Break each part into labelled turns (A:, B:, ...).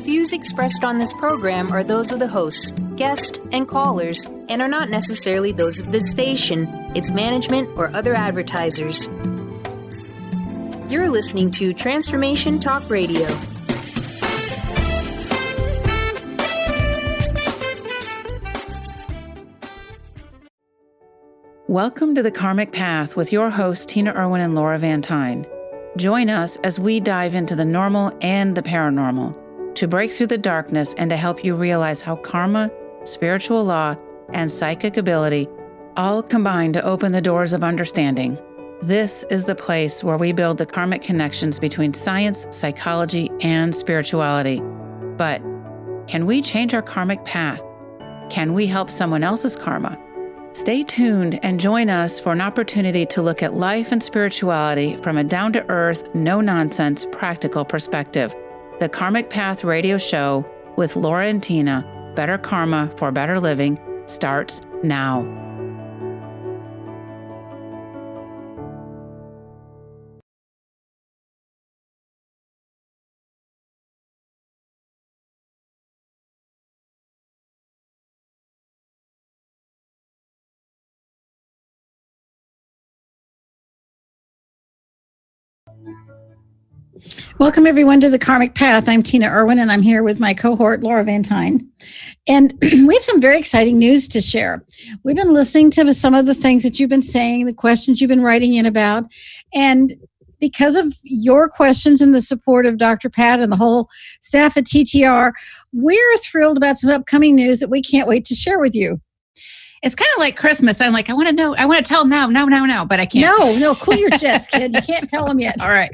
A: Views expressed on this program are those of the hosts, guests, and callers, and are not necessarily those of this station, its management, or other advertisers. You're listening to Transformation Talk Radio.
B: Welcome to the Karmic Path with your hosts, Tina Irwin and Laura Van Tyne. Join us as we dive into the normal and the paranormal to break through the darkness and to help you realize how karma, spiritual law, and psychic ability all combine to open the doors of understanding. This is the place where we build the karmic connections between science, psychology, and spirituality. But can we change our karmic path? Can we help someone else's karma? Stay tuned and join us for an opportunity to look at life and spirituality from a down-to-earth, no-nonsense, practical perspective. The Karmic Path radio show with Laura and Tina, Better Karma for Better Living, starts now.
C: Welcome, everyone, to the Karmic Path. I'm Tina Irwin, and I'm here with my cohort, Laura Van Tyne. And we have some very exciting news to share. We've been listening to some of the things that you've been saying, the questions you've been writing in about. And because of your questions and the support of Dr. Pat and the whole staff at TTR, we're thrilled about some upcoming news that we can't wait to share with you.
D: It's kind of like Christmas. I'm like, I want to tell them now, but I can't.
C: No, cool your jets, kid. You can't tell them yet.
D: All right.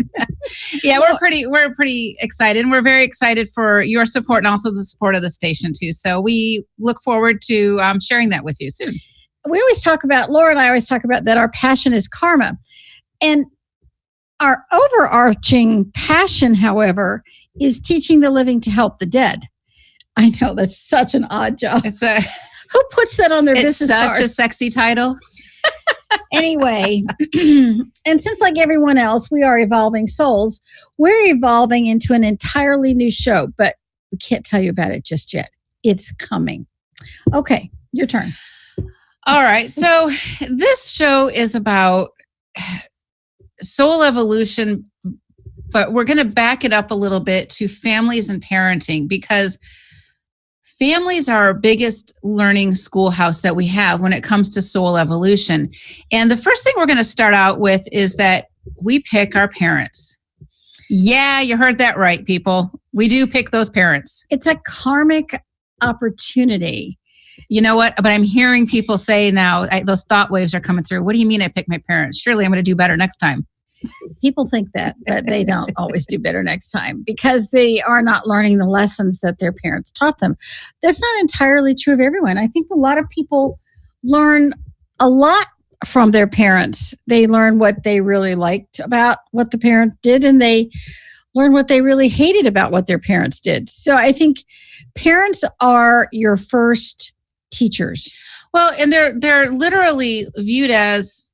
D: Yeah, we're pretty excited, and we're very excited for your support and also the support of the station too. So we look forward to sharing that with you soon.
C: Laura and I always talk about that our passion is karma. And our overarching passion, however, is teaching the living to help the dead. I know that's such an odd job. Who puts that on their business card?
D: It's such a sexy title.
C: Anyway, and since like everyone else, we are evolving souls, we're evolving into an entirely new show, but we can't tell you about it just yet. It's coming. Okay, your turn.
D: All right. So this show is about soul evolution, but we're going to back it up a little bit to families and parenting, because families are our biggest learning schoolhouse that we have when it comes to soul evolution. And the first thing we're going to start out with is that we pick our parents. Yeah, you heard that right, people. We do pick those parents.
C: It's a karmic opportunity.
D: You know what? But I'm hearing people say now, those thought waves are coming through. What do you mean I pick my parents? Surely I'm going to do better next time.
C: People think that, but they don't always do better next time because they are not learning the lessons that their parents taught them. That's not entirely true of everyone. I think a lot of people learn a lot from their parents. They learn what they really liked about what the parent did, and they learn what they really hated about what their parents did. So I think parents are your first teachers.
D: Well, and they're literally viewed as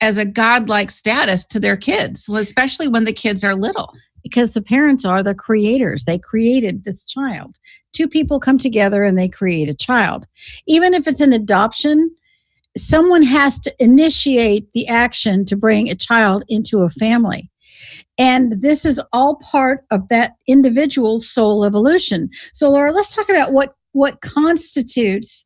D: a godlike status to their kids, well, especially when the kids are little.
C: Because the parents are the creators. They created this child. Two people come together and they create a child. Even if it's an adoption, someone has to initiate the action to bring a child into a family. And this is all part of that individual's soul evolution. So, Laura, let's talk about what constitutes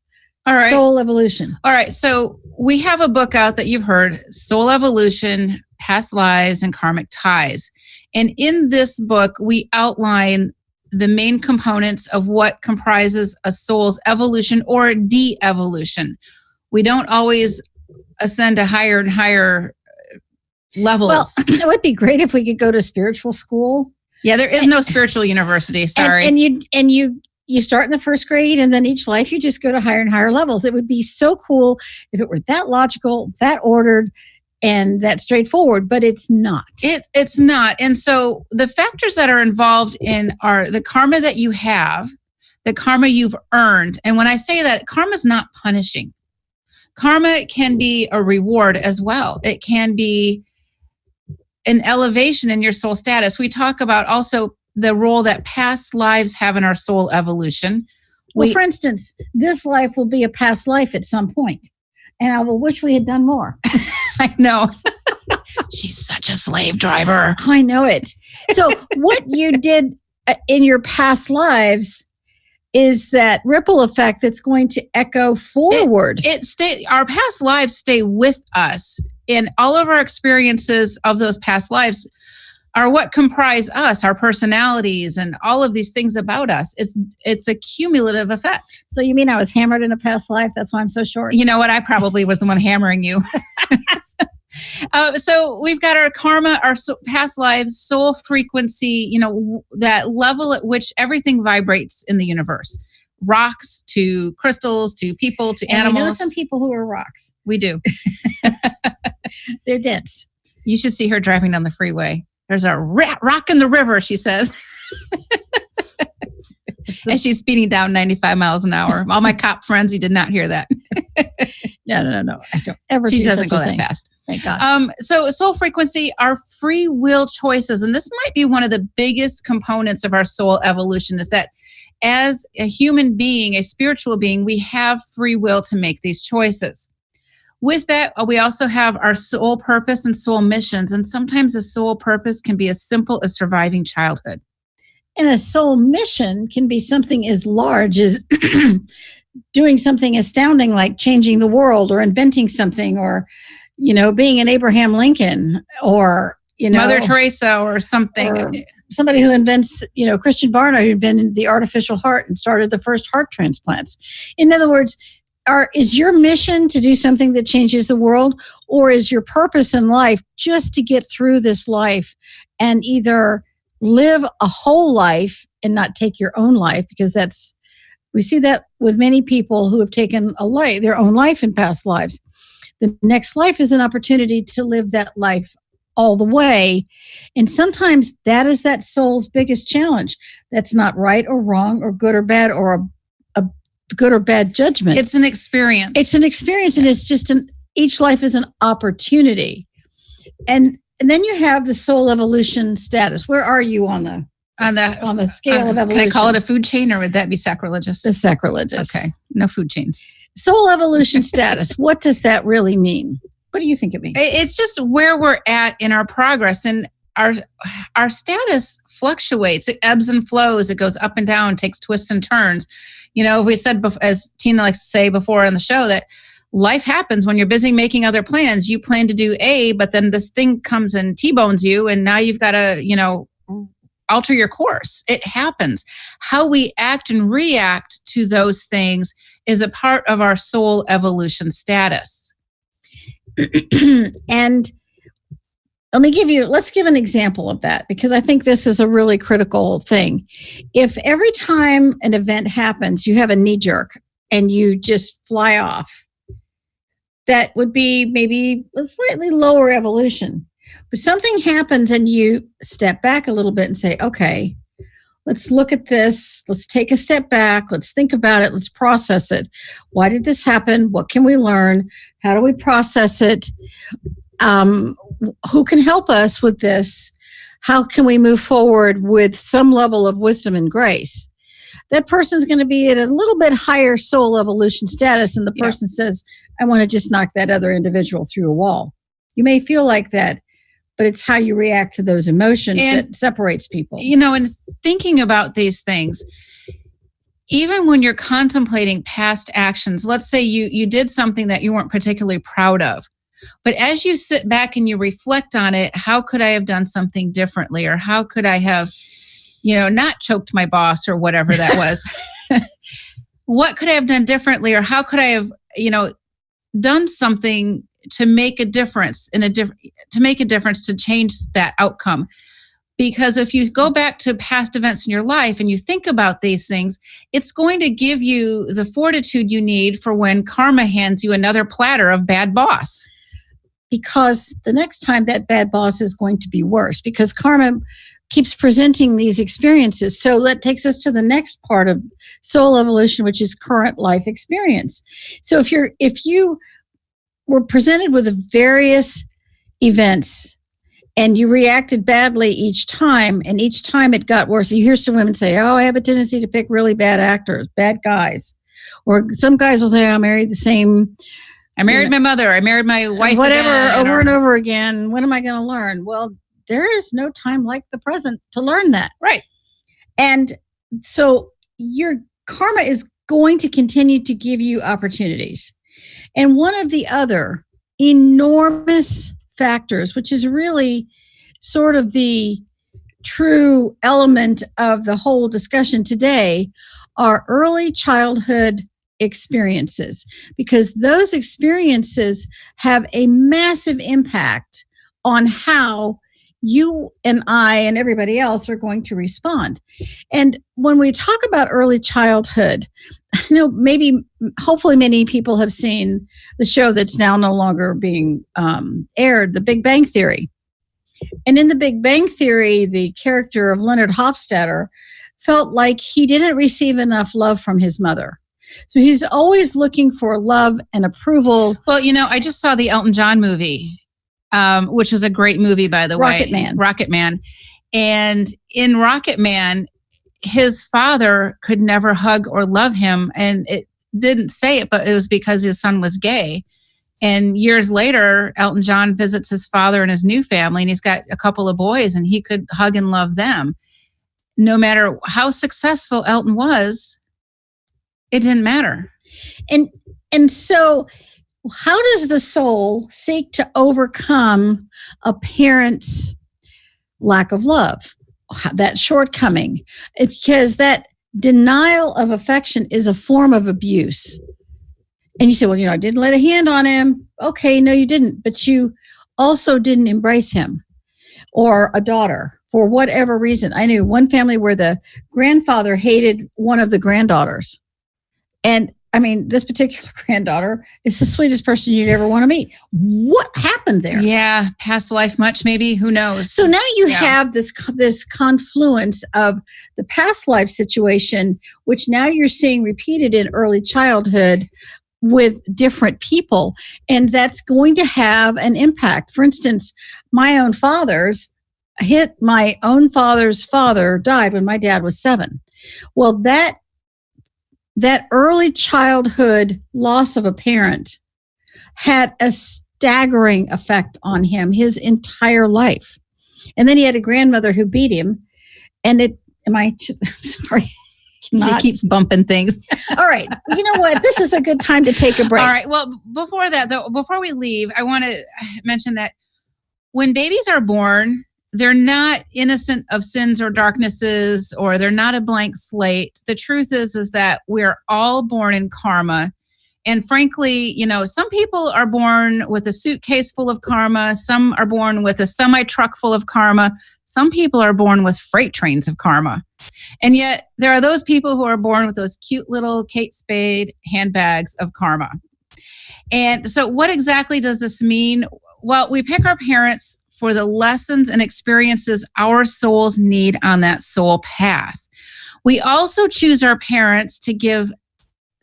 C: soul evolution.
D: All right. So we have a book out that you've heard, Soul Evolution, Past Lives, and Karmic Ties. And in this book, we outline the main components of what comprises a soul's evolution or de-evolution. We don't always ascend to higher and higher levels.
C: Well, it would be great if we could go to spiritual school.
D: Yeah, there is no spiritual university. Sorry.
C: And you start in the first grade, and then each life you just go to higher and higher levels. It would be so cool if it were that logical, that ordered, and that straightforward, but it's not.
D: It's not. And so the factors that are involved are the karma that you have, the karma you've earned. And when I say that, karma is not punishing. Karma can be a reward as well. It can be an elevation in your soul status. We talk about also the role that past lives have in our soul evolution.
C: Well, for instance, this life will be a past life at some point, and I will wish we had done more.
D: I know. She's such a slave driver.
C: I know it. So what you did in your past lives is that ripple effect that's going to echo forward.
D: Our past lives stay with us, and all of our experiences of those past lives are what comprise us, our personalities, and all of these things about us. It's a cumulative effect.
C: So you mean I was hammered in a past life? That's why I'm so short.
D: You know what? I probably was the one hammering you. So we've got our karma, our past lives, soul frequency, that level at which everything vibrates in the universe. Rocks to crystals to people to animals.
C: We know some people who are rocks.
D: We do.
C: They're dense.
D: You should see her driving down the freeway. There's a rock in the river, she says. And she's speeding down 95 miles an hour. All my cop friends, you did not hear that.
C: No. I don't ever.
D: She doesn't go that fast.
C: Thank God.
D: So soul frequency are free will choices. And this might be one of the biggest components of our soul evolution, is that as a human being, a spiritual being, we have free will to make these choices. With that, we also have our soul purpose and soul missions. And sometimes a soul purpose can be as simple as surviving childhood.
C: And a soul mission can be something as large as doing something astounding, like changing the world or inventing something, or, being an Abraham Lincoln, or,
D: Mother Teresa or something.
C: Or somebody who invents, Christian Barnard, who invented the artificial heart and started the first heart transplants. In other words, is your mission to do something that changes the world, or is your purpose in life just to get through this life and either live a whole life and not take your own life? Because we see that with many people who have taken their own life in past lives. The next life is an opportunity to live that life all the way. And sometimes that is that soul's biggest challenge. That's not right or wrong or good or bad, or a good or bad judgment.
D: It's an experience.
C: It's an experience, and it's just each life is an opportunity. And then you have the soul evolution status. Where are you on the scale of evolution?
D: Can I call it a food chain, or would that be sacrilegious?
C: It's sacrilegious.
D: Okay, no food chains.
C: Soul evolution status. What does that really mean? What do you think it means?
D: It's just where we're at in our progress, and our status fluctuates. It ebbs and flows. It goes up and down, takes twists and turns. We said, as Tina likes to say before on the show, that life happens when you're busy making other plans. You plan to do A, but then this thing comes and T-bones you, and now you've got to, alter your course. It happens. How we act and react to those things is a part of our soul evolution status.
C: And let's give an example of that, because I think this is a really critical thing. If every time an event happens, you have a knee jerk and you just fly off, that would be maybe a slightly lower evolution. But something happens and you step back a little bit and say, okay, let's look at this. Let's take a step back. Let's think about it. Let's process it. Why did this happen? What can we learn? How do we process it? Who can help us with this? How can we move forward with some level of wisdom and grace? That person's going to be at a little bit higher soul evolution status, and the person says, I want to just knock that other individual through a wall. You may feel like that, but it's how you react to those emotions that separates people.
D: And thinking about these things, even when you're contemplating past actions, let's say you did something that you weren't particularly proud of, but as you sit back and you reflect on it, how could I have done something differently? Or how could I have, not choked my boss or whatever that was? What could I have done differently? Or how could I have, done something to make a difference to change that outcome? Because if you go back to past events in your life and you think about these things, it's going to give you the fortitude you need for when karma hands you another platter of bad boss.
C: Because the next time that bad boss is going to be worse, because karma keeps presenting these experiences. So that takes us to the next part of soul evolution, which is current life experience. So if you were presented with various events and you reacted badly each time, and each time it got worse. You hear some women say, oh, I have a tendency to pick really bad actors, bad guys. Or some guys will say, I married
D: my mother. I married my wife.
C: Whatever,
D: again,
C: over and over again. What am I going to learn? Well, there is no time like the present to learn that.
D: Right.
C: And so your karma is going to continue to give you opportunities. And one of the other enormous factors, which is really sort of the true element of the whole discussion today, are early childhood experiences, because those experiences have a massive impact on how you and I and everybody else are going to respond. And when we talk about early childhood, I know hopefully many people have seen the show that's now no longer being aired, The Big Bang Theory. And in The Big Bang Theory, the character of Leonard Hofstadter felt like he didn't receive enough love from his mother. So he's always looking for love and approval.
D: Well, I just saw the Elton John movie, which was a great movie, by the way. Rocket Man. And in Rocket Man, his father could never hug or love him. And it didn't say it, but it was because his son was gay. And years later, Elton John visits his father and his new family, and he's got a couple of boys, and he could hug and love them. No matter how successful Elton was, it didn't matter.
C: And so how does the soul seek to overcome a parent's lack of love, that shortcoming? Because that denial of affection is a form of abuse. And you say, well, I didn't lay a hand on him. Okay, no, you didn't. But you also didn't embrace him or a daughter for whatever reason. I knew one family where the grandfather hated one of the granddaughters. And I mean, this particular granddaughter is the sweetest person you'd ever want to meet. What happened there?
D: Yeah, past life much, maybe. Who knows?
C: So now you have this confluence of the past life situation, which now you're seeing repeated in early childhood with different people. And that's going to have an impact. For instance, my own father's father died when my dad was 7. Well, that early childhood loss of a parent had a staggering effect on him his entire life. And then he had a grandmother who beat him. And sorry.
D: She keeps bumping things.
C: All right. You know what? This is a good time to take a break.
D: All right. Well, before we leave, I want to mention that when babies are born, they're not innocent of sins or darknesses, or they're not a blank slate. The truth is that we're all born in karma. And frankly, some people are born with a suitcase full of karma. Some are born with a semi-truck full of karma. Some people are born with freight trains of karma. And yet there are those people who are born with those cute little Kate Spade handbags of karma. And so what exactly does this mean? Well, we pick our parents for the lessons and experiences our souls need on that soul path. We also choose our parents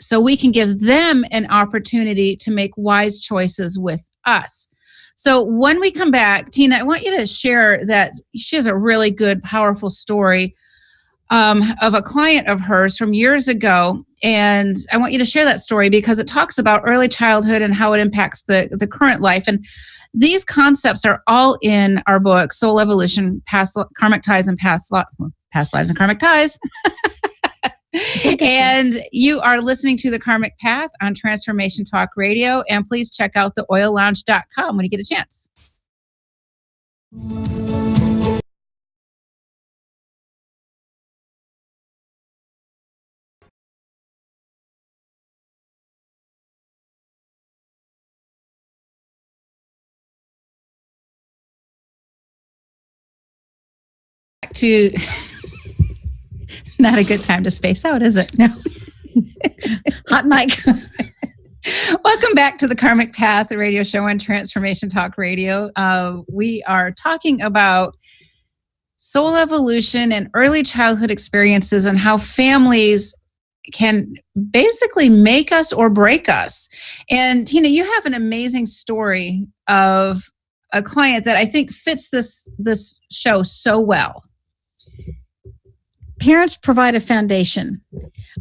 D: so we can give them an opportunity to make wise choices with us. So when we come back, Tina, I want you to share that she has a really good, powerful story of a client of hers from years ago. And I want you to share that story because it talks about early childhood and how it impacts the current life. And these concepts are all in our book, Soul Evolution, Karmic Ties and Past Lives and Karmic Ties. And you are listening to The Karmic Path on Transformation Talk Radio. And please check out theoillounge.com when you get a chance. To not a good time to space out, is it?
C: No. Hot mic.
D: Welcome back to the Karmic Path, the radio show on Transformation Talk Radio. We are talking about soul evolution and early childhood experiences and how families can basically make us or break us. And Tina, you have an amazing story of a client that I think fits this show so well.
C: Parents provide a foundation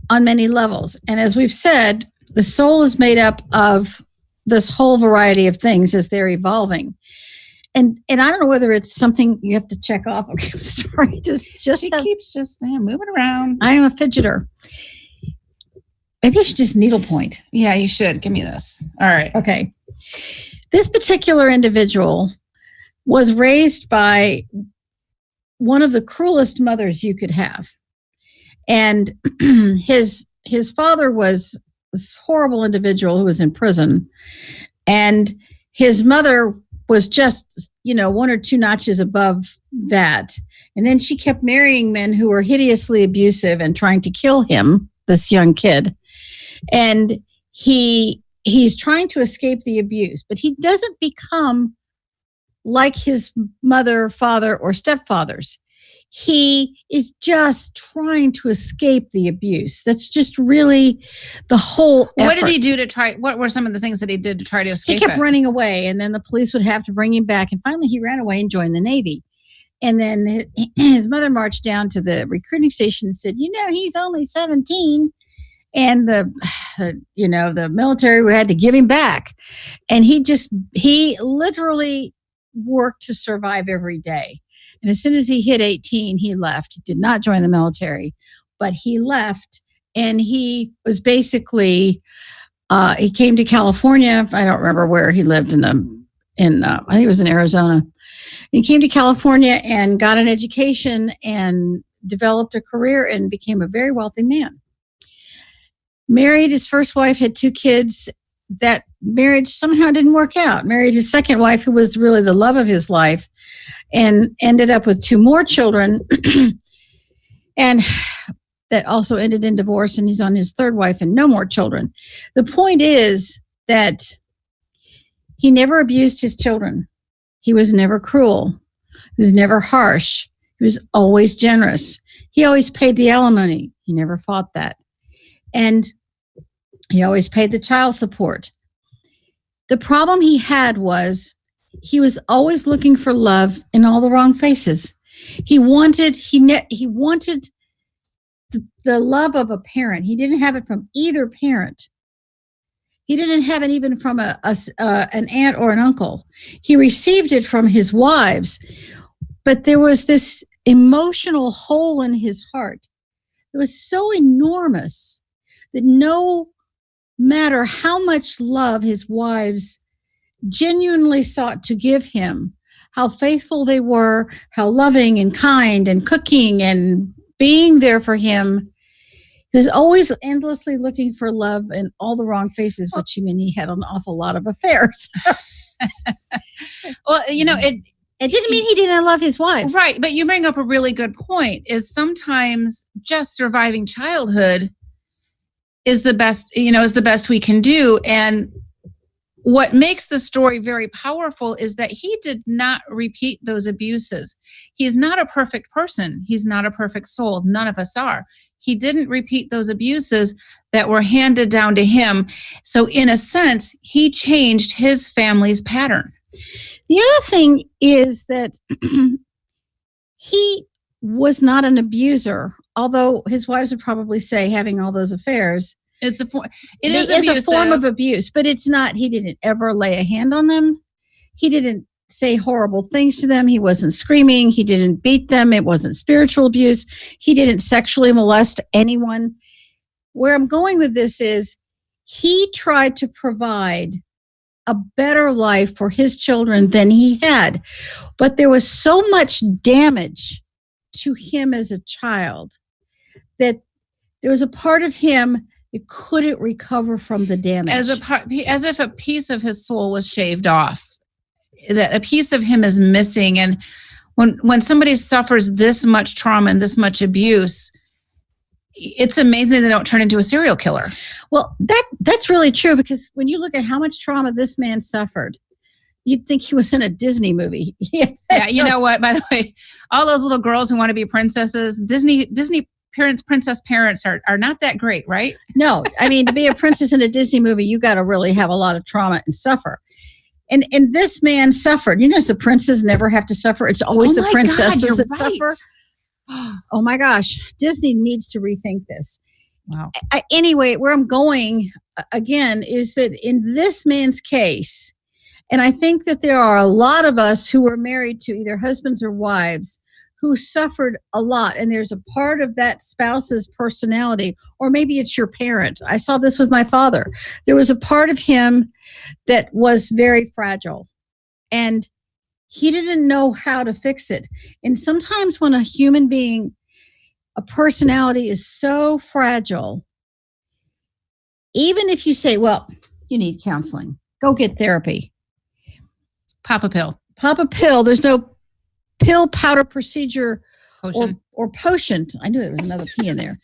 C: on many levels. And as we've said, the soul is made up of this whole variety of things as they're evolving. And I don't know whether it's something you have to check off. Okay, I'm sorry.
D: She keeps just moving around.
C: I am a fidgeter. Maybe I should just needlepoint.
D: Yeah, you should. Give me this. All right.
C: Okay. This particular individual was raised by one of the cruelest mothers you could have. And his father was this horrible individual who was in prison. And his mother was just, one or two notches above that. And then she kept marrying men who were hideously abusive and trying to kill him, this young kid. And he's trying to escape the abuse, but he doesn't become like his mother, father, or stepfathers. He is just trying to escape the abuse. That's just really the whole effort.
D: What did he do to try? What were some of the things that he did to try to escape?
C: He kept running away, and then the police would have to bring him back. And finally, he ran away and joined the Navy. And then his mother marched down to the recruiting station and said, he's only 17. And the military had to give him back. And he literally worked to survive every day. And as soon as he hit 18, he left. He did not join the military, but he left. And he was basically, he came to California. I don't remember where he lived I think it was in Arizona. He came to California and got an education and developed a career and became a very wealthy man. Married his first wife, had 2 kids. That marriage somehow didn't work out. Married his second wife, who was really the love of his life, and ended up with 2 more children. And that also ended in divorce, and he's on his 3rd wife and no more children. The point is that he never abused his children. He was never cruel. He was never harsh. He was always generous. He always paid the alimony. He never fought that. And he always paid the child support. The problem he had was he was always looking for love in all the wrong faces. He wanted the love of a parent. He didn't have it from either parent. He didn't have it even from an aunt or an uncle. He received it from his wives, but there was this emotional hole in his heart that was so enormous that no matter how much love his wives genuinely sought to give him, how faithful they were, how loving and kind and cooking and being there for him, he was always endlessly looking for love in all the wrong faces, which he had an awful lot of affairs.
D: Well,
C: it didn't mean he didn't love his wives.
D: Right, but you bring up a really good point, is sometimes just surviving childhood is the best we can do. And what makes the story very powerful is that he did not repeat those abuses. He's not a perfect person. He's not a perfect soul. None of us are. He didn't repeat those abuses that were handed down to him. So in a sense, he changed his family's pattern.
C: The other thing is that he was not an abuser, although his wives would probably say having all those affairs.
D: It is
C: a form of abuse, but it's not. He didn't ever lay a hand on them. He didn't say horrible things to them. He wasn't screaming. He didn't beat them. It wasn't spiritual abuse. He didn't sexually molest anyone. Where I'm going with this is he tried to provide a better life for his children than he had. But there was so much damage to him as a child that there was a part of him that couldn't recover from the damage.
D: As if a piece of his soul was shaved off, that a piece of him is missing. And when somebody suffers this much trauma and this much abuse, it's amazing they don't turn into a serial killer.
C: Well, that's really true, because when you look at how much trauma this man suffered, you'd think he was in a Disney movie.
D: Yeah, you know what? By the way, all those little girls who want to be princesses, Disney princess parents are not that great, right?
C: No, I mean, to be a princess in a Disney movie, you got to really have a lot of trauma and suffer. And this man suffered. You know, the princes never have to suffer. It's always the princesses that suffer. Oh my gosh. Disney needs to rethink this.
D: Wow.
C: Anyway, where I'm going again is that in this man's case, and I think that there are a lot of us who were married to either husbands or wives who suffered a lot. And there's a part of that spouse's personality, or maybe it's your parent. I saw this with my father. There was a part of him that was very fragile, and he didn't know how to fix it. And sometimes when a human being, a personality is so fragile, even if you say, well, you need counseling, go get therapy.
D: Pop a pill.
C: Pop a pill. There's no pill, powder, procedure,
D: Potion.
C: or potion. I knew there was another P in there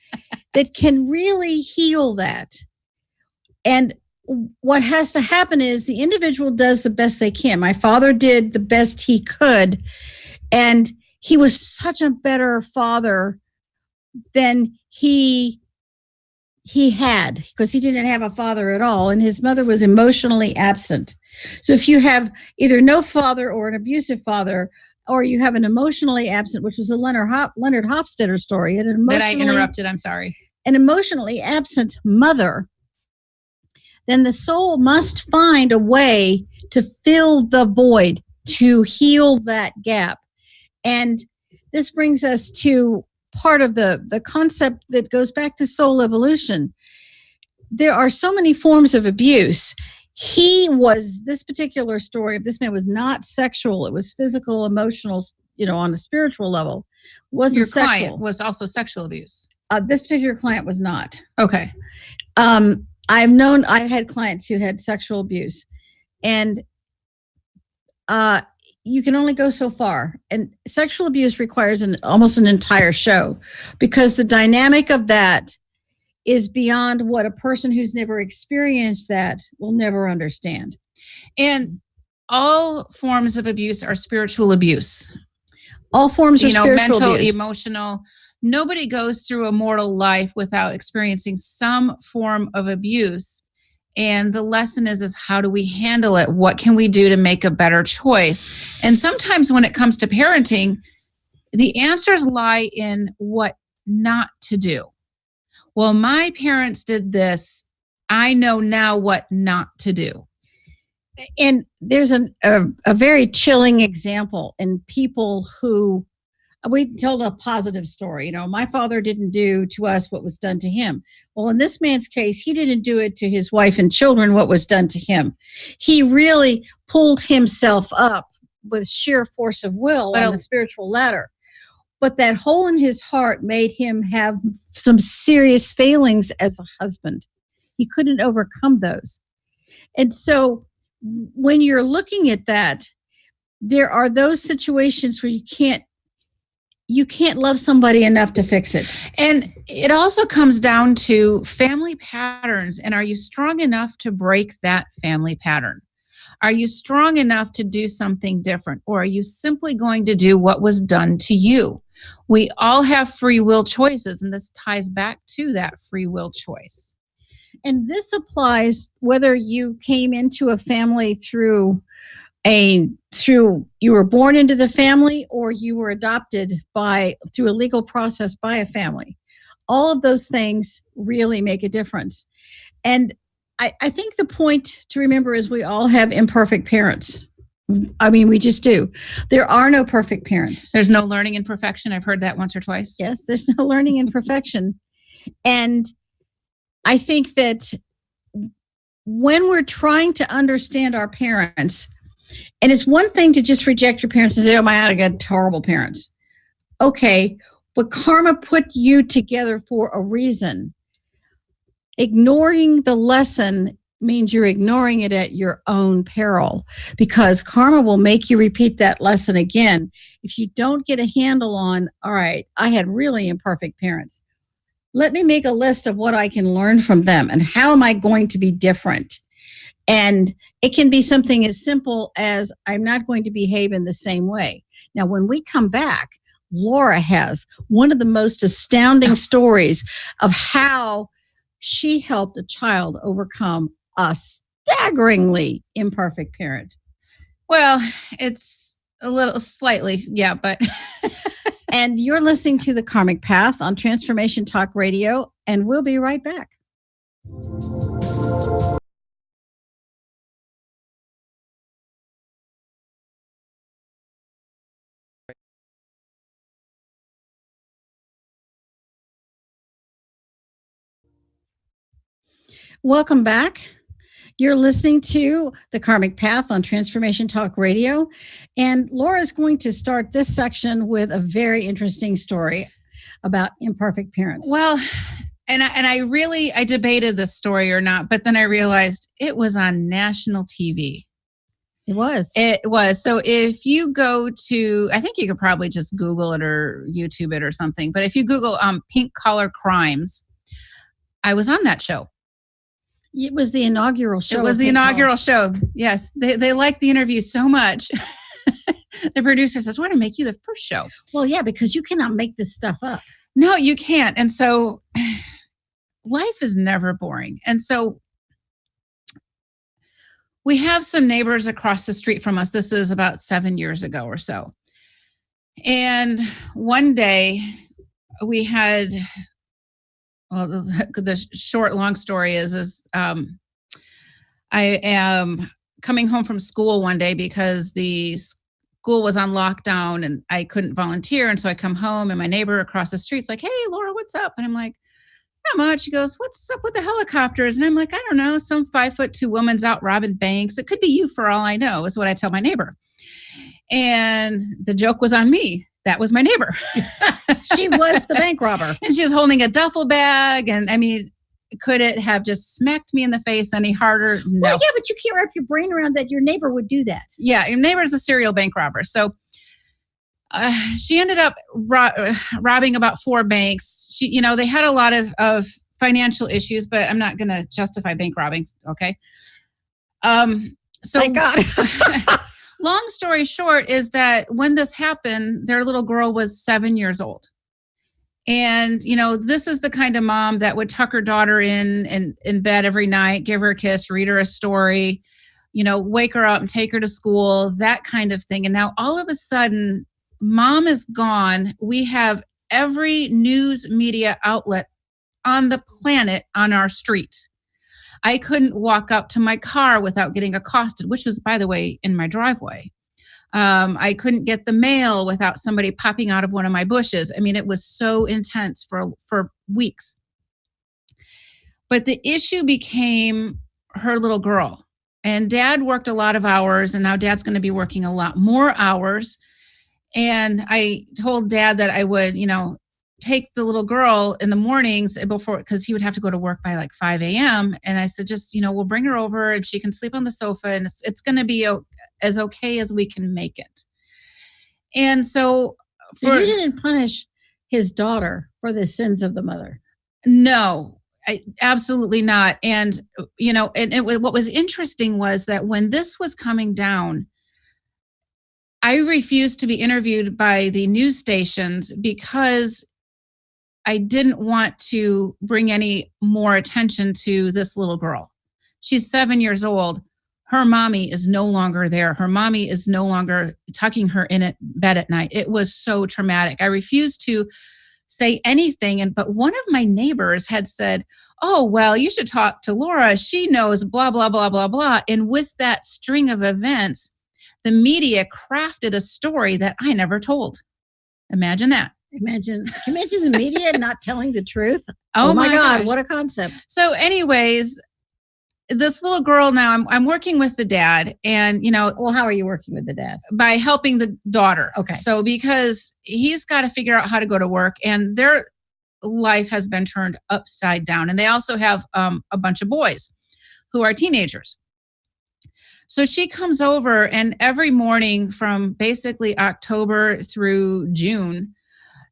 C: that can really heal that. And what has to happen is the individual does the best they can. My father did the best he could, and he was such a better father than he had, because he didn't have a father at all, and his mother was emotionally absent. So if you have either no father or an abusive father, or you have an emotionally absent, which was a Leonard Hofstadter story,
D: that I interrupted, I'm sorry.
C: An emotionally absent mother, then the soul must find a way to fill the void, to heal that gap. And this brings us to part of the concept that goes back to soul evolution. There are so many forms of abuse. This particular story of this man was not sexual. It was physical, emotional, on a spiritual level. It wasn't
D: Your
C: sexual.
D: client was also sexual abuse.
C: This particular client was not.
D: Okay.
C: I've had clients who had sexual abuse, and you can only go so far. And sexual abuse requires almost an entire show, because the dynamic of that is beyond what a person who's never experienced that will never understand.
D: And all forms of abuse are spiritual abuse.
C: All forms of spiritual
D: mental,
C: abuse.
D: Emotional. Nobody goes through a mortal life without experiencing some form of abuse. And the lesson is how do we handle it? What can we do to make a better choice? And sometimes when it comes to parenting, the answers lie in what not to do. Well, my parents did this. I know now what not to do.
C: And there's a very chilling example in people who, we told a positive story. My father didn't do to us what was done to him. Well, in this man's case, he didn't do it to his wife and children what was done to him. He really pulled himself up with sheer force of will on the spiritual ladder. But that hole in his heart made him have some serious failings as a husband. He couldn't overcome those. And so when you're looking at that, there are those situations where you can't love somebody enough to fix it.
D: And it also comes down to family patterns. And are you strong enough to break that family pattern? Are you strong enough to do something different? Or are you simply going to do what was done to you? We all have free will choices, and this ties back to that free will choice.
C: And this applies whether you came into a family through you were born into the family, or you were adopted through a legal process by a family. All of those things really make a difference. And I think the point to remember is we all have imperfect parents. I mean, we just do. There are no perfect parents.
D: There's no learning in perfection. I've heard that once or twice.
C: Yes, there's no learning in perfection. And I think that when we're trying to understand our parents, and it's one thing to just reject your parents and say, oh my God, I got horrible parents. Okay, but karma put you together for a reason. Ignoring the lesson means you're ignoring it at your own peril, because karma will make you repeat that lesson again. If you don't get a handle on, all right, I had really imperfect parents. Let me make a list of what I can learn from them and how am I going to be different? And it can be something as simple as I'm not going to behave in the same way. Now, when we come back, Laura has one of the most astounding stories of how she helped a child overcome a staggeringly imperfect parent.
D: Well, it's a little slightly, yeah, but
C: And you're listening to The Karmic Path on Transformation Talk Radio, and we'll be right back. Welcome back. You're listening to The Karmic Path on Transformation Talk Radio. And Laura's going to start this section with a very interesting story about imperfect parents.
D: well, and I debated this story or not, but then I realized it was on national TV.
C: It was.
D: It was. So if you go to, I think you could probably just Google it or YouTube it or something, but if you Google pink collar crimes, I was on that show.
C: It was the inaugural show.
D: It was the inaugural show. Yes. They liked the interview so much. The producer says, "We're going to make you the first show."
C: Well, yeah, because you cannot make this stuff up.
D: No, you can't. And so life is never boring. And so we have some neighbors across the street from us. This is about 7 years ago or so. And one day we had, well, the short, long story is I am coming home from school one day because the school was on lockdown and I couldn't volunteer. And so I come home and my neighbor across the street's like, "Hey, Laura, what's up?" And I'm like, "Not much." She goes, "What's up with the helicopters?" And I'm like, "I don't know. Some 5'2" woman's out robbing banks. It could be you for all I know," is what I tell my neighbor. And the joke was on me. That was my neighbor.
C: She was the bank robber.
D: And she was holding a duffel bag. And I mean, could it have just smacked me in the face any harder? No.
C: Well, yeah, but you can't wrap your brain around that your neighbor would do that.
D: Yeah, your neighbor's a serial bank robber. So she ended up robbing about 4 banks. They had a lot of financial issues, but I'm not going to justify bank robbing. Okay. So
C: Thank God.
D: Long story short is that when this happened, their little girl was 7 years old. And, this is the kind of mom that would tuck her daughter in bed every night, give her a kiss, read her a story, wake her up and take her to school, that kind of thing. And now all of a sudden, mom is gone. We have every news media outlet on the planet on our street. I couldn't walk up to my car without getting accosted, which was, by the way, in my driveway. I couldn't get the mail without somebody popping out of one of my bushes. I mean, it was so intense for weeks. But the issue became her little girl. And dad worked a lot of hours, and now dad's going to be working a lot more hours. And I told dad that I would, take the little girl in the mornings before, because he would have to go to work by like 5 a.m. And I said, just, we'll bring her over and she can sleep on the sofa and it's going to be as okay as we can make it. And so
C: you didn't punish his daughter for the sins of the mother?
D: No, absolutely not. And, what was interesting was that when this was coming down, I refused to be interviewed by the news stations because I didn't want to bring any more attention to this little girl. She's 7 years old. Her mommy is no longer there. Her mommy is no longer tucking her in bed at night. It was so traumatic. I refused to say anything. But one of my neighbors had said, "Oh, well, you should talk to Laura. She knows blah, blah, blah, blah, blah." And with that string of events, the media crafted a story that I never told. Imagine that.
C: Can you imagine the media not telling the truth?
D: Oh my
C: God,
D: gosh.
C: what a concept.
D: So anyways, this little girl now, I'm working with the dad and,
C: Well, how are you working with the dad?
D: By helping the daughter.
C: Okay.
D: So because he's got to figure out how to go to work and their life has been turned upside down. And they also have a bunch of boys who are teenagers. So she comes over and every morning from basically October through June,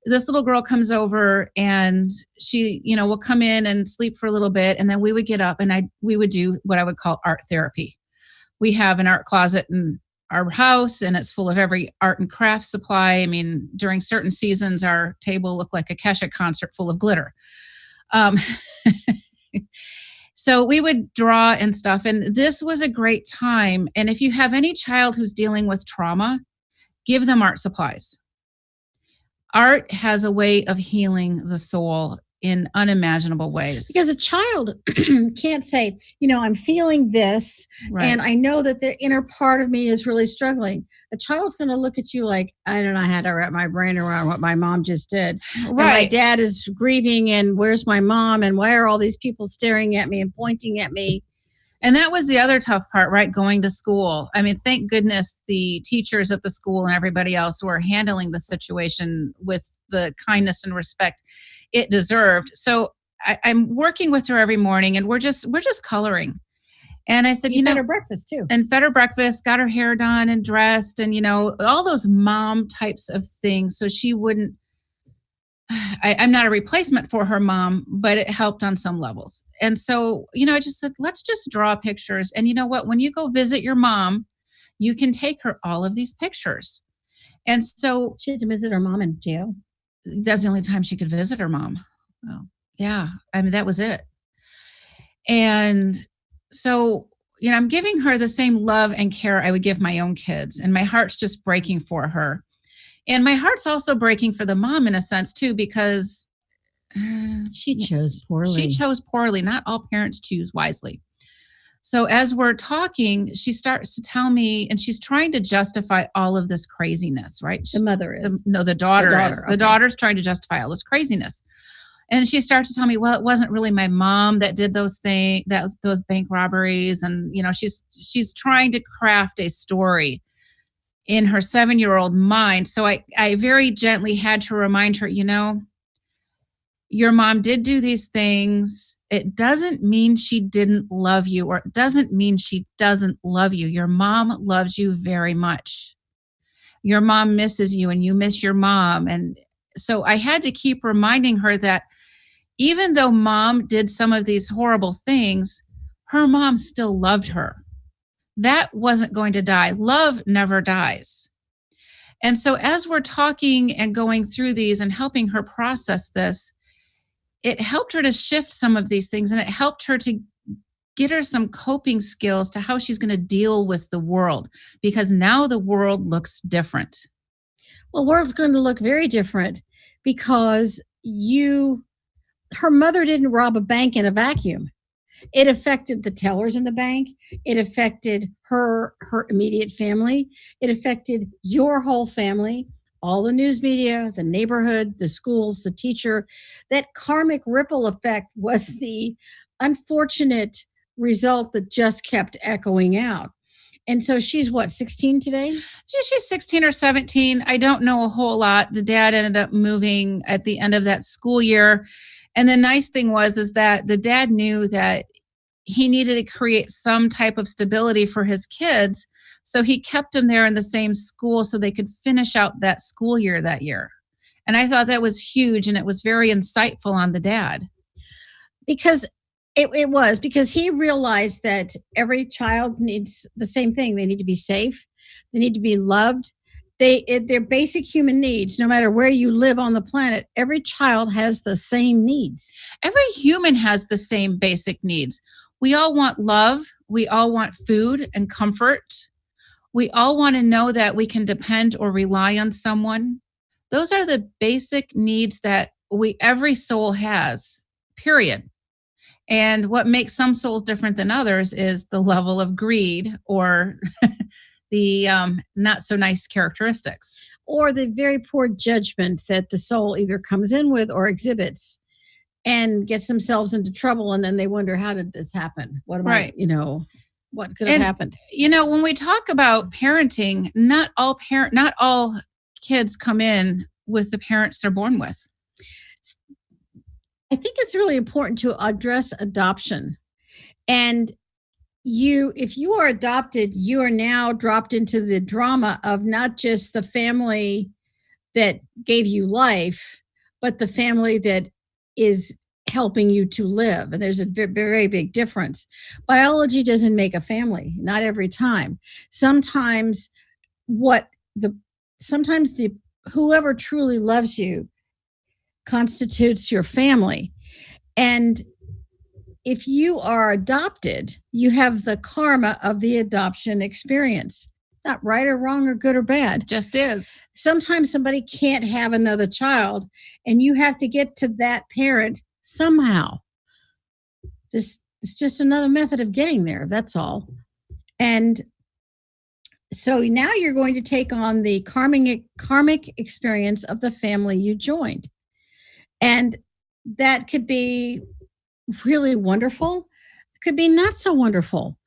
D: this little girl comes over and she, will come in and sleep for a little bit. And then we would get up and we would do what I would call art therapy. We have an art closet in our house and it's full of every art and craft supply. I mean, during certain seasons, our table looked like a Kesha concert full of glitter. So we would draw and stuff. And this was a great time. And if you have any child who's dealing with trauma, give them art supplies. Art has a way of healing the soul in unimaginable ways.
C: Because a child can't say, I'm feeling this,
D: Right.
C: and I know that the inner part of me is really struggling. A child's going to look at you like, I don't know how to wrap my brain around what my mom just did.
D: Right.
C: And my dad is grieving, and where's my mom? And why are all these people staring at me and pointing at me?
D: And that was the other tough part, right? Going to school. I mean, thank goodness the teachers at the school and everybody else were handling the situation with the kindness and respect it deserved. So I'm working with her every morning, and we're just coloring. And I said,
C: you fed her breakfast too.
D: And fed her breakfast, got her hair done and dressed, and all those mom types of things. So she wouldn't. I'm not a replacement for her mom, but it helped on some levels. And so, I just said, let's just draw pictures. And you know what? When you go visit your mom, you can take her all of these pictures. And so
C: she had to visit her mom in jail.
D: That's the only time she could visit her mom. Oh, yeah. I mean, that was it. And so, I'm giving her the same love and care I would give my own kids. And my heart's just breaking for her. And my heart's also breaking for the mom in a sense too, because
C: she chose poorly.
D: She chose poorly. Not all parents choose wisely. So as we're talking, she starts to tell me, and she's trying to justify all of this craziness, right?
C: The mother is.
D: The daughter is.
C: Okay.
D: The daughter's trying to justify all this craziness. And she starts to tell me, well, it wasn't really my mom that did those things, those bank robberies. And, she's trying to craft a story in her 7-year-old mind. So I very gently had to remind her, your mom did do these things. It doesn't mean she didn't love you, or it doesn't mean she doesn't love you. Your mom loves you very much. Your mom misses you, and you miss your mom. And so I had to keep reminding her that even though mom did some of these horrible things, her mom still loved her. That wasn't going to die. Love never dies. And so as we're talking and going through these and helping her process this, it helped her to shift some of these things, and it helped her to get her some coping skills to how she's going to deal with the world, because now the world looks different.
C: Well, the world's going to look very different because her mother didn't rob a bank in a vacuum. It affected the tellers in the bank. It affected her immediate family. It affected your whole family, all the news media, the neighborhood, the schools, the teacher. That karmic ripple effect was the unfortunate result that just kept echoing out. And so she's 16 today?
D: She's 16 or 17. I don't know a whole lot. The dad ended up moving at the end of that school year. And the nice thing is that the dad knew that he needed to create some type of stability for his kids. So he kept them there in the same school so they could finish out that school year that year. And I thought that was huge, and it was very insightful on the dad.
C: Because it was because he realized that every child needs the same thing. They need to be safe. They need to be loved. They're basic human needs. No matter where you live on the planet, every child has the same needs.
D: Every human has the same basic needs. We all want love. We all want food and comfort. We all want to know that we can depend or rely on someone. Those are the basic needs that every soul has, period. And what makes some souls different than others is the level of greed or the not so nice characteristics.
C: Or the very poor judgment that the soul either comes in with or exhibits and gets themselves into trouble. And then they wonder, how did this happen? What could have happened?
D: When we talk about parenting, not all kids come in with the parents they're born with.
C: I think it's really important to address adoption. And if you are adopted, you are now dropped into the drama of not just the family that gave you life, but the family that is helping you to live. And there's a very big difference. Biology doesn't make a family, not every time. Sometimes whoever truly loves you constitutes your family. And if you are adopted, you have the karma of the adoption experience. Not right or wrong or good or bad.
D: Just is.
C: Sometimes somebody can't have another child and you have to get to that parent somehow. It's just another method of getting there. That's all. And so now you're going to take on the karmic experience of the family you joined. And that could be really wonderful. It could be not so wonderful.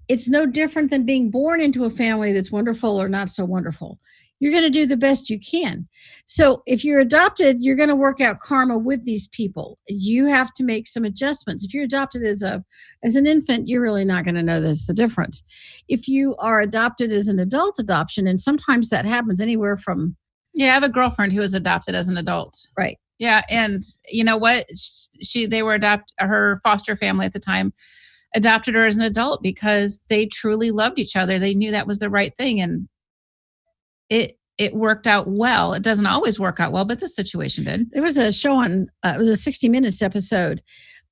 C: It's no different than being born into a family that's wonderful or not so wonderful. You're going to do the best you can. So if you're adopted, you're going to work out karma with these people. You have to make some adjustments. If you're adopted as an infant, you're really not going to know the difference. If you are adopted as an adult adoption, and sometimes that happens anywhere from...
D: Yeah, I have a girlfriend who was adopted as an adult.
C: Right.
D: Yeah, and you know what? Her foster family at the time adopted her as an adult because they truly loved each other. They knew that was the right thing, and it worked out well. It doesn't always work out well, but this situation did.
C: There was a show on, it was a 60 Minutes episode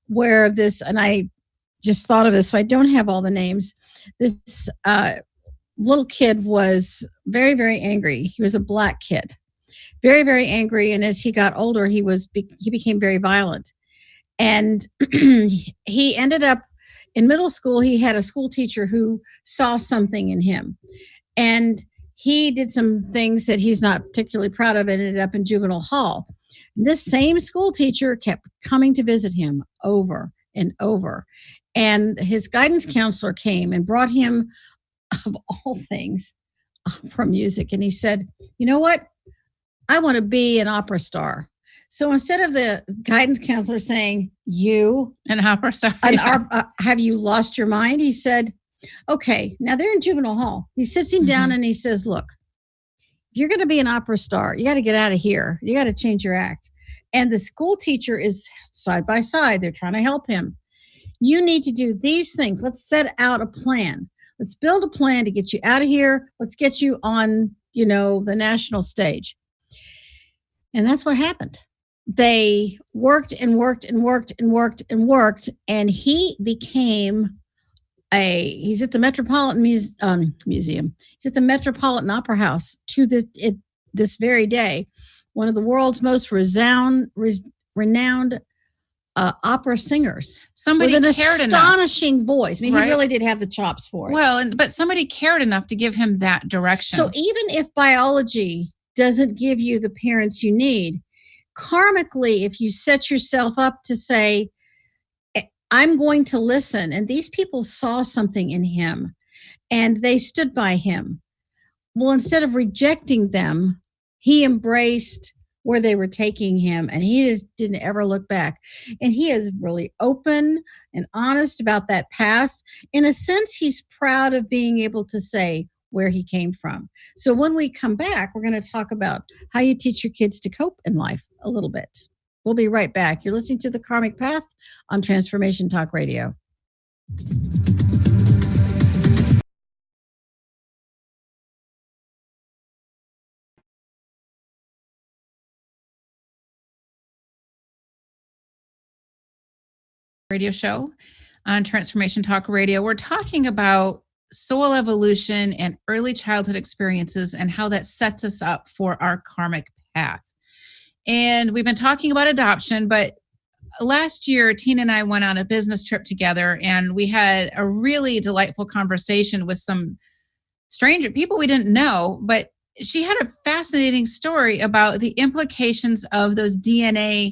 C: where this, and I just thought of this, so I don't have all the names. This little kid was very, very angry. He was a black kid, very, very angry. And as he got older, he became very violent. And he ended up in middle school. He had a school teacher who saw something in him. And he did some things that he's not particularly proud of and ended up in juvenile hall. This same school teacher kept coming to visit him over and over. And his guidance counselor came and brought him, of all things, opera music. And he said, you know what? I want to be an opera star. So instead of the guidance counselor saying, you,
D: an opera star,
C: have you lost your mind? He said, okay, now they're in juvenile hall. He sits him down and he says, look, if you're going to be an opera star, you got to get out of here. You got to change your act. And the school teacher is side by side. They're trying to help him. You need to do these things. Let's set out a plan. Let's build a plan to get you out of here. Let's get you on, the national stage. And that's what happened. They worked and worked and worked and worked and worked. And he became he's at the Metropolitan Museum. He's at the Metropolitan Opera House to this very day. One of the world's most renowned opera singers.
D: Somebody
C: with an
D: cared
C: astonishing
D: enough.
C: Voice. I mean,
D: right?
C: He really did have the chops for it.
D: Well, but somebody cared enough to give him that direction.
C: So even if biology doesn't give you the parents you need, karmically, if you set yourself up to say, I'm going to listen. And these people saw something in him and they stood by him. Well, instead of rejecting them, he embraced where they were taking him and he just didn't ever look back. And he is really open and honest about that past. In a sense, he's proud of being able to say where he came from. So when we come back, we're going to talk about how you teach your kids to cope in life a little bit. We'll be right back. You're listening to The Karmic Path on Transformation Talk Radio.
D: Radio show on Transformation Talk Radio. We're talking about soul evolution and early childhood experiences and how that sets us up for our karmic path. And we've been talking about adoption, but last year, Tina and I went on a business trip together and we had a really delightful conversation with some stranger people we didn't know, but she had a fascinating story about the implications of those DNA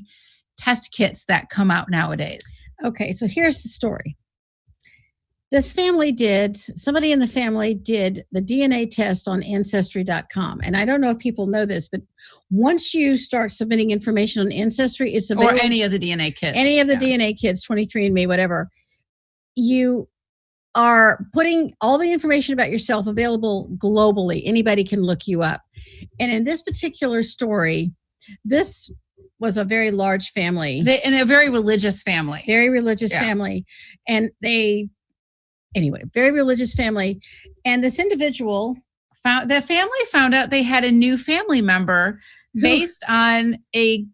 D: test kits that come out nowadays.
C: Okay, so here's the story. Somebody in the family did the DNA test on Ancestry.com. And I don't know if people know this, but once you start submitting information on Ancestry, it's available.
D: Or any of the DNA kits.
C: Any of the DNA kits, 23andMe, whatever. You are putting all the information about yourself available globally. Anybody can look you up. And in this particular story, this was a very large family.
D: And a very religious family.
C: Very religious family. And very religious family. And this individual
D: found out they had a new family member based on a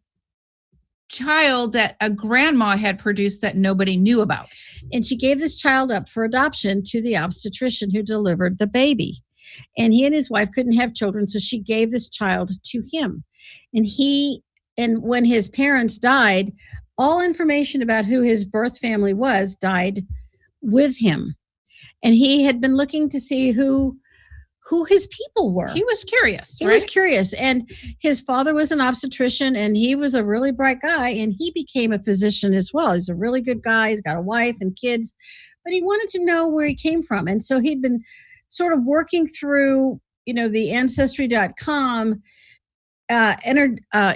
D: child that a grandma had produced that nobody knew about.
C: And she gave this child up for adoption to the obstetrician who delivered the baby. And he and his wife couldn't have children, so she gave this child to him. And when his parents died, all information about who his birth family was died with him. And he had been looking to see who his people were.
D: He was curious.
C: He was curious. And his father was an obstetrician, and he was a really bright guy, and he became a physician as well. He's a really good guy. He's got a wife and kids, but he wanted to know where he came from. And so he'd been sort of working through, the ancestry.com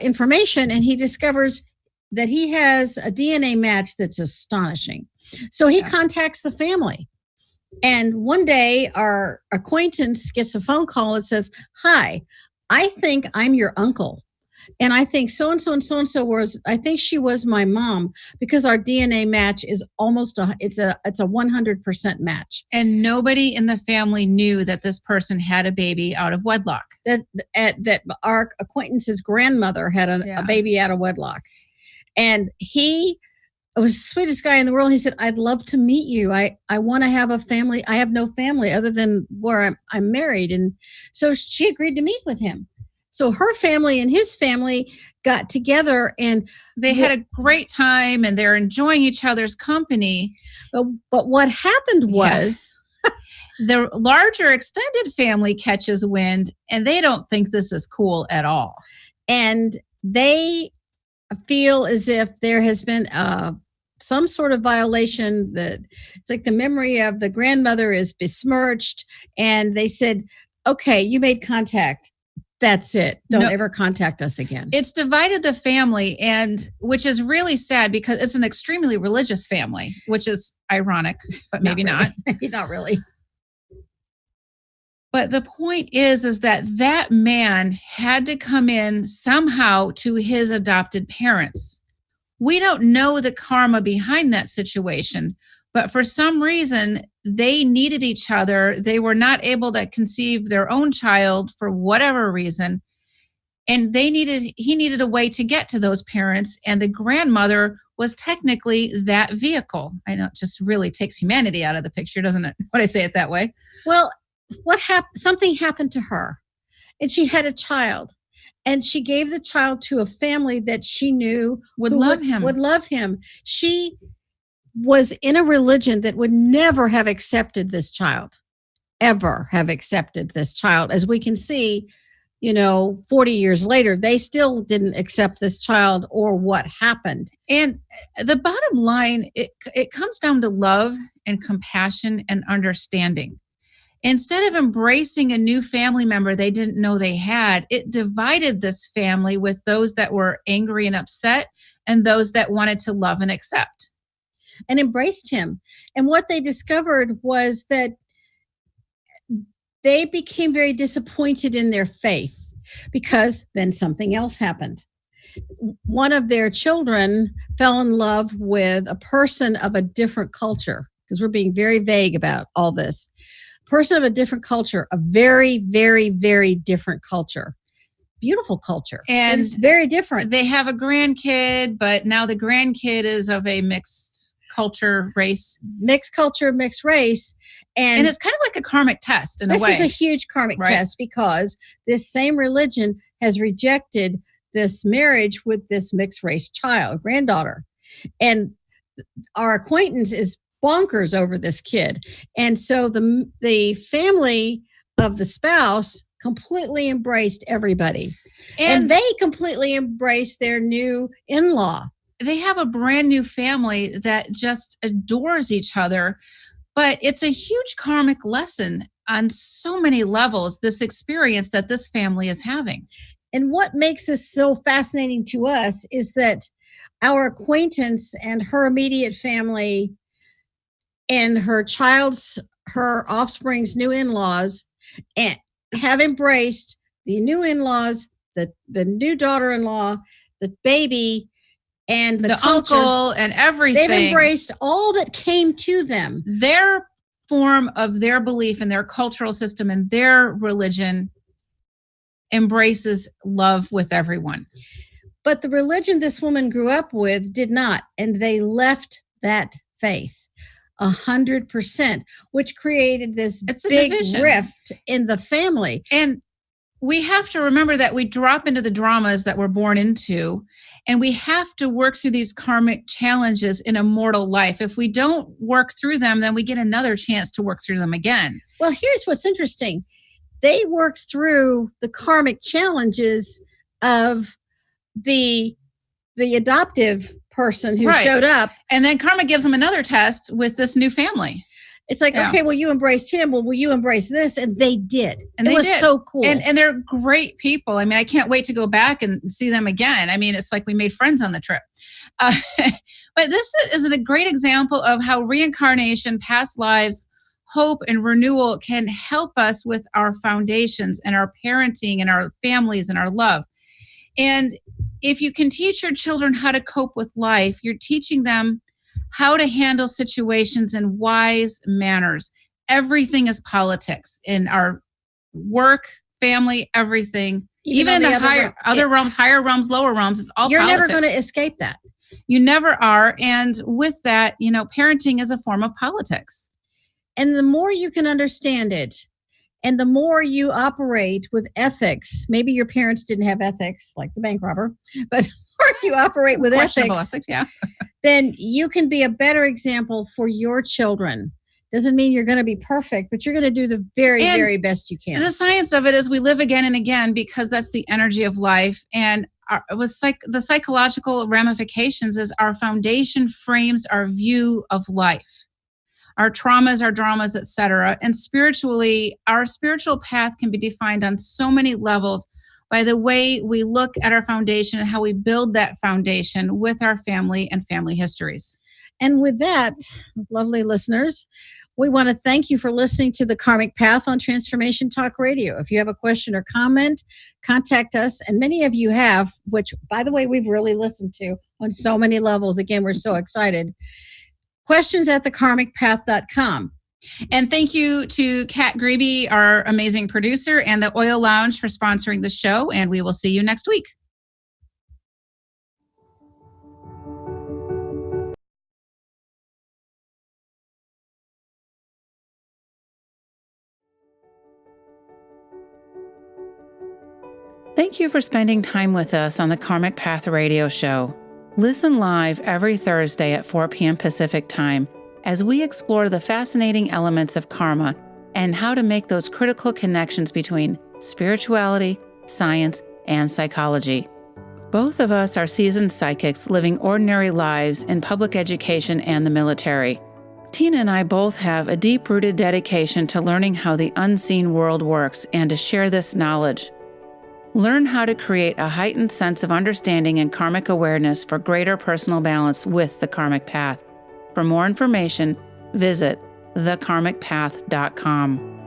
C: information, and he discovers that he has a DNA match that's astonishing. So he contacts the family. And one day our acquaintance gets a phone call that says, "Hi, I think I'm your uncle. And I think so-and-so and so-and-so I think she was my mom, because our DNA match is it's a 100% match."
D: And nobody in the family knew that this person had a baby out of wedlock.
C: That our acquaintance's grandmother had a baby out of wedlock. And he was the sweetest guy in the world. He said, "I'd love to meet you. I want to have a family. I have no family other than where I'm married." And so she agreed to meet with him. So her family and his family got together, and
D: they had a great time, and they're enjoying each other's company.
C: But what happened was
D: the larger extended family catches wind, and they don't think this is cool at all.
C: And they feel as if there has been some sort of violation, that it's like the memory of the grandmother is besmirched. And they said, "Okay, you made contact. That's it. Don't ever contact us again."
D: It's divided the family, and which is really sad because it's an extremely religious family, which is ironic, but maybe not.
C: Not really.
D: But the point is that man had to come in somehow to his adopted parents. We don't know the karma behind that situation, but for some reason, they needed each other. They were not able to conceive their own child for whatever reason. And he needed a way to get to those parents. And the grandmother was technically that vehicle. I know it just really takes humanity out of the picture, doesn't it? When I say it that way.
C: Well, something happened to her, and she had a child, and she gave the child to a family that she knew
D: would love him.
C: She was in a religion that would never have accepted this child, ever have accepted this child. As we can see, 40 years later, they still didn't accept this child or what happened.
D: And the bottom line, it comes down to love and compassion and understanding. Instead of embracing a new family member they didn't know they had, it divided this family with those that were angry and upset and those that wanted to love and accept.
C: And embraced him. And what they discovered was that they became very disappointed in their faith, because then something else happened. One of their children fell in love with a person of a different culture, because we're being very vague about all this. Person of a different culture, a very, very, very different culture. Beautiful culture.
D: And
C: it's very different.
D: They have a grandkid, but now the grandkid is of a mixed culture, race.
C: Mixed culture, mixed race. And
D: it's kind of like a karmic test in a way.
C: This is a huge karmic test, because this same religion has rejected this marriage with this mixed race granddaughter. And our acquaintance is bonkers over this kid. And so the family of the spouse completely embraced everybody. And they completely embraced their new in-law.
D: They have a brand new family that just adores each other. But it's a huge karmic lesson on so many levels, this experience that this family is having.
C: And what makes this so fascinating to us is that our acquaintance and her immediate family and her offspring's new in-laws and have embraced the new in-laws, the new daughter-in-law, the baby, and the culture,
D: uncle, and everything.
C: They've embraced all that came to them.
D: Their form of their belief and their cultural system and their religion embraces love with everyone.
C: But the religion this woman grew up with did not, and they left that faith 100%, which created this big rift in the family.
D: And we have to remember that we drop into the dramas that we're born into, and we have to work through these karmic challenges in a mortal life. If we don't work through them, then we get another chance to work through them again.
C: Well, here's what's interesting. They worked through the karmic challenges of the adoptive person who showed up.
D: And then karma gives them another test with this new family.
C: It's like, okay, well, you embraced him. Well, will you embrace this? And they did. And it was so cool.
D: And they're great people. I mean, I can't wait to go back and see them again. I mean, it's like we made friends on the trip. But this is a great example of how reincarnation, past lives, hope, and renewal can help us with our foundations and our parenting and our families and our love. And if you can teach your children how to cope with life, you're teaching them how to handle situations in wise manners. Everything is politics in our work, family, everything. Even in the higher realms, higher realms, lower realms, it's all
C: You're
D: politics.
C: never going to escape that.
D: You never are. And with that, parenting is a form of politics.
C: And the more you can understand it, and the more you operate with ethics, maybe your parents didn't have ethics like the bank robber, but the more you operate with ethics, then you can be a better example for your children. Doesn't mean you're going to be perfect, but you're going to do the very, very best you can.
D: The science of it is we live again and again because that's the energy of life. And the psychological ramifications is our foundation frames our view of life. Our traumas, our dramas, etc. And spiritually, our spiritual path can be defined on so many levels by the way we look at our foundation and how we build that foundation with our family and family histories.
C: And with that, lovely listeners, we want to thank you for listening to the Karmic Path on Transformation Talk Radio. If you have a question or comment, contact us. And many of you have, which, by the way, we've really listened to on so many levels. Again, we're so excited. questions@thekarmicpath.com.
D: And thank you to Kat Grebe, our amazing producer, and the Oil Lounge for sponsoring the show. And we will see you next week.
B: Thank you for spending time with us on the Karmic Path Radio Show. Listen live every Thursday at 4 p.m. Pacific Time as we explore the fascinating elements of karma and how to make those critical connections between spirituality, science, and psychology. Both of us are seasoned psychics living ordinary lives in public education and the military. Tina and I both have a deep-rooted dedication to learning how the unseen world works and to share this knowledge. Learn how to create a heightened sense of understanding and karmic awareness for greater personal balance with the Karmic Path. For more information, visit thekarmicpath.com.